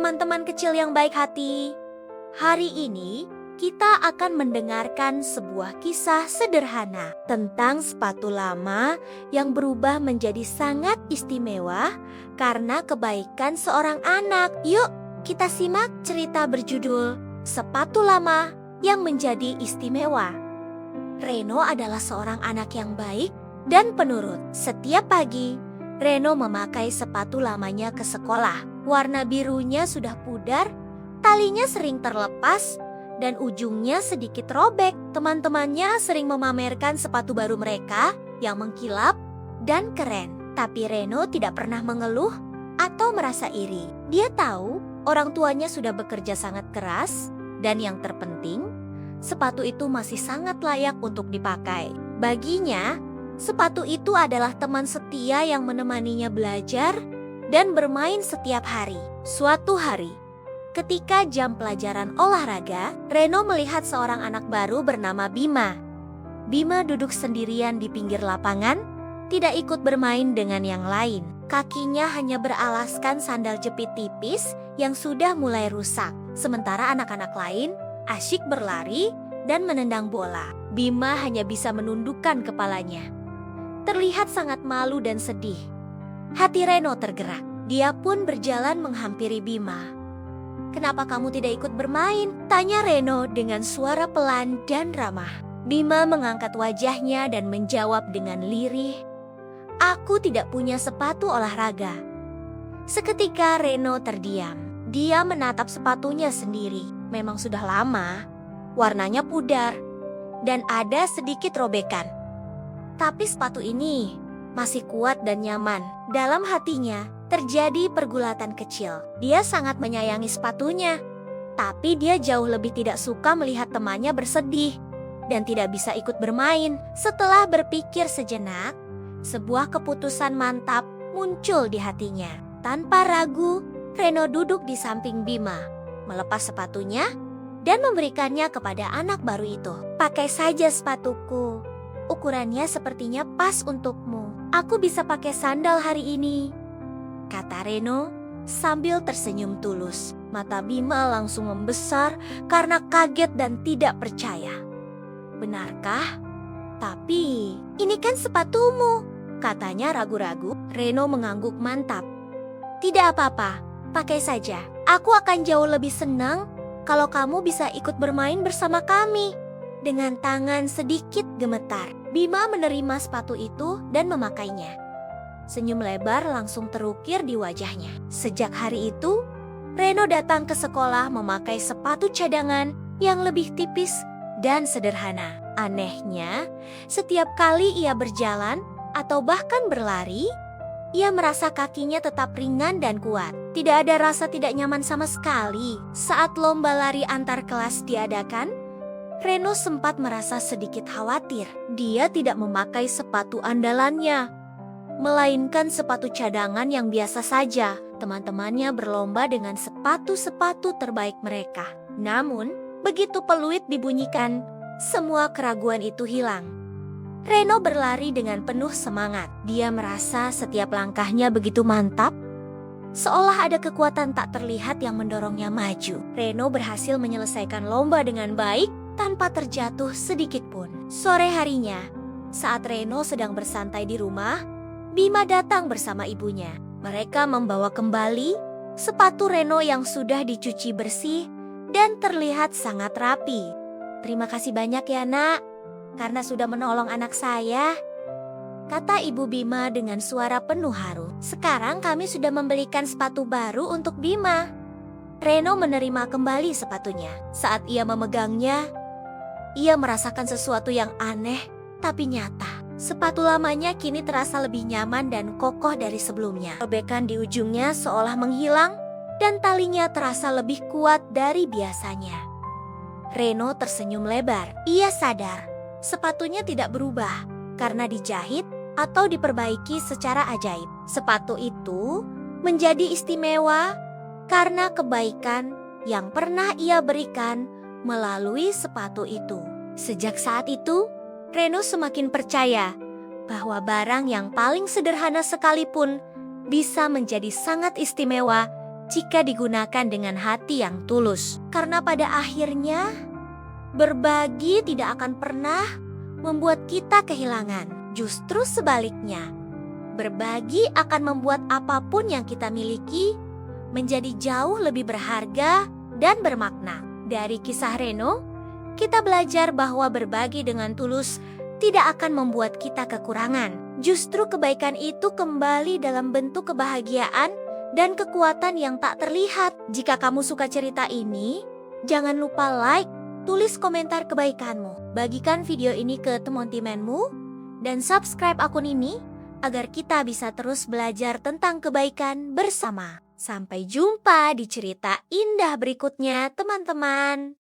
teman-teman kecil yang baik hati. Hari ini kita akan mendengarkan sebuah kisah sederhana tentang sepatu lama yang berubah menjadi sangat istimewa karena kebaikan seorang anak. Yuk, kita simak cerita berjudul Sepatu Lama yang Menjadi Istimewa. Reno adalah seorang anak yang baik dan penurut. Setiap pagi, Reno memakai sepatu lamanya ke sekolah. Warna birunya sudah pudar, talinya sering terlepas, dan ujungnya sedikit robek. Teman-temannya sering memamerkan sepatu baru mereka yang mengkilap dan keren. Tapi Reno tidak pernah mengeluh atau merasa iri. Dia tahu orang tuanya sudah bekerja sangat keras, dan yang terpenting, sepatu itu masih sangat layak untuk dipakai. Baginya, sepatu itu adalah teman setia yang menemaninya belajar dan bermain setiap hari. Suatu hari, ketika jam pelajaran olahraga, Reno melihat seorang anak baru bernama Bima. Bima duduk sendirian di pinggir lapangan, tidak ikut bermain dengan yang lain. Kakinya hanya beralaskan sandal jepit tipis yang sudah mulai rusak. Sementara anak-anak lain asyik berlari dan menendang bola. Bima hanya bisa menundukkan kepalanya. Terlihat sangat malu dan sedih. Hati Reno tergerak. Dia pun berjalan menghampiri Bima. "Kenapa kamu tidak ikut bermain?" tanya Reno dengan suara pelan dan ramah. Bima mengangkat wajahnya dan menjawab dengan lirih, "Aku tidak punya sepatu olahraga." Seketika Reno terdiam. Dia menatap sepatunya sendiri. Memang sudah lama, warnanya pudar, dan ada sedikit robekan. Tapi sepatu ini masih kuat dan nyaman. Dalam hatinya terjadi pergulatan kecil. Dia sangat menyayangi sepatunya, tapi dia jauh lebih tidak suka melihat temannya bersedih dan tidak bisa ikut bermain. Setelah berpikir sejenak, sebuah keputusan mantap muncul di hatinya. Tanpa ragu, Reno duduk di samping Bima, melepas sepatunya dan memberikannya kepada anak baru itu. "Pakai saja sepatuku. Ukurannya sepertinya pas untukmu. Aku bisa pakai sandal hari ini," kata Reno sambil tersenyum tulus. Mata Bima langsung membesar karena kaget dan tidak percaya. "Benarkah? Tapi ini kan sepatumu," katanya ragu-ragu. Reno mengangguk mantap. "Tidak apa-apa, pakai saja. Aku akan jauh lebih senang kalau kamu bisa ikut bermain bersama kami." Dengan tangan sedikit gemetar, Bima menerima sepatu itu dan memakainya. Senyum lebar langsung terukir di wajahnya. Sejak hari itu, Reno datang ke sekolah memakai sepatu cadangan yang lebih tipis dan sederhana. Anehnya, setiap kali ia berjalan atau bahkan berlari, ia merasa kakinya tetap ringan dan kuat. Tidak ada rasa tidak nyaman sama sekali. Saat lomba lari antar kelas diadakan, Reno sempat merasa sedikit khawatir. Dia tidak memakai sepatu andalannya, melainkan sepatu cadangan yang biasa saja. Teman-temannya berlomba dengan sepatu-sepatu terbaik mereka. Namun, begitu peluit dibunyikan, semua keraguan itu hilang. Reno berlari dengan penuh semangat. Dia merasa setiap langkahnya begitu mantap, seolah ada kekuatan tak terlihat yang mendorongnya maju. Reno berhasil menyelesaikan lomba dengan baik tanpa terjatuh sedikit pun. Sore harinya, saat Reno sedang bersantai di rumah, Bima datang bersama ibunya. Mereka membawa kembali sepatu Reno yang sudah dicuci bersih dan terlihat sangat rapi. "Terima kasih banyak ya, Nak, karena sudah menolong anak saya," kata ibu Bima dengan suara penuh haru. "Sekarang kami sudah membelikan sepatu baru untuk Bima." Reno menerima kembali sepatunya. Saat ia memegangnya, ia merasakan sesuatu yang aneh tapi nyata. Sepatu lamanya kini terasa lebih nyaman dan kokoh dari sebelumnya. Robekan di ujungnya seolah menghilang dan talinya terasa lebih kuat dari biasanya. Reno tersenyum lebar. Ia sadar sepatunya tidak berubah karena dijahit atau diperbaiki secara ajaib. Sepatu itu menjadi istimewa karena kebaikan yang pernah ia berikan melalui sepatu itu. Sejak saat itu, Reno semakin percaya bahwa barang yang paling sederhana sekalipun bisa menjadi sangat istimewa jika digunakan dengan hati yang tulus. Karena pada akhirnya, berbagi tidak akan pernah membuat kita kehilangan. Justru sebaliknya, berbagi akan membuat apapun yang kita miliki menjadi jauh lebih berharga dan bermakna. Dari kisah Reno, kita belajar bahwa berbagi dengan tulus tidak akan membuat kita kekurangan. Justru kebaikan itu kembali dalam bentuk kebahagiaan dan kekuatan yang tak terlihat. Jika kamu suka cerita ini, jangan lupa like, tulis komentar kebaikanmu, bagikan video ini ke teman-temanmu, dan subscribe akun ini agar kita bisa terus belajar tentang kebaikan bersama. Sampai jumpa di cerita indah berikutnya, teman-teman.